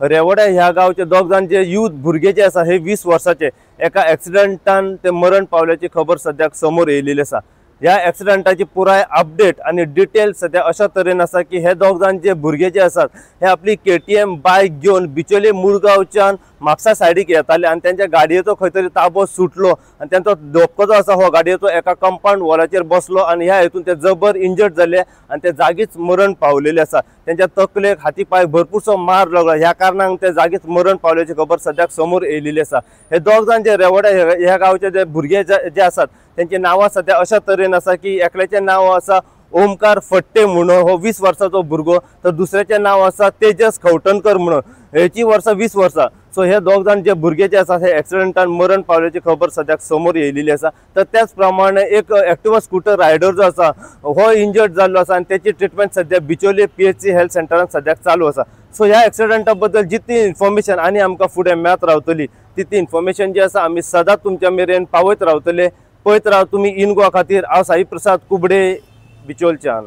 रेवड्या ह्या गावचे दोग जाण जे यूथ भुरगे जे आसा हे 20 वर्साचे एका ॲक्सिडेंटान ते मरण पावल्याची खबर सद्याक समोर येयलेली आसा। ह्या ॲक्सिडेंटाची पुराय अपडेट आणि डिटेल सद्या अशा तरेन आसा की हे दोग जाण जे भुरगे जे आसात हे आपली KTM बायक घेवन बिचोले मुळगांवच्यान म्हापसा सायडीक येताले आणि त्यांच्या गाडयेचो खंय तरी ताबो सुटलो आणि त्यांचो धोको जो आसा हो गाडयेचो एका कंपाऊंड वॉलाचेर बसलो आणि ह्या हेतून ते जबर इंजर्ड जाले आणि ते जागीच मरण पावलेले आसा। त्यांच्या तकलेक हाती पाय भरपूरसो मार लागला, ह्या कारणान ते जागीच मरण पावल्याची खबर सद्याक समोर येयलेली आसा। हे दोग जाण जे रेवड्या ह्या गांवचे जे भुरगे जे आसात त्यांची नांवां सद्या अशा तरेन आसा की एकल्याचें नांव आसा ओमकार फट्टे म्हणून हो 20 वर्साचो भुरगो, तर दुसऱ्याचें नांव आसा तेजस खवटणकर म्हणून हेची वर्सां 20 वर्सां। सो हे दोग जाण जे भुरगे जे आसा हे ॲक्सिडेंटान मरण पावल्याची खबर सद्याक समोर येयलेली आसा। तर त्याच प्रमाणे एक ॲक्टिवा स्कूटर रायडर जो आसा हो इंजर्ड जाल्लो आसा आणि त्याची ट्रीटमेंट सद्या बिचोले PHC हेल्थ सेंटरान सद्याक चालू आसा। सो ह्या ॲक्सिडेंटा बद्दल जितली इन्फॉर्मेशन आनी आमकां फुडें मेळत रावतली तितली इन्फॉर्मेशन जी आसा आमी सदांच तुमच्या मेरेन पावयत रावतले। पळयत राव तुम्ही इन गोवा खातीर हांव साई प्रसाद कुबडे बिचोलच्यान।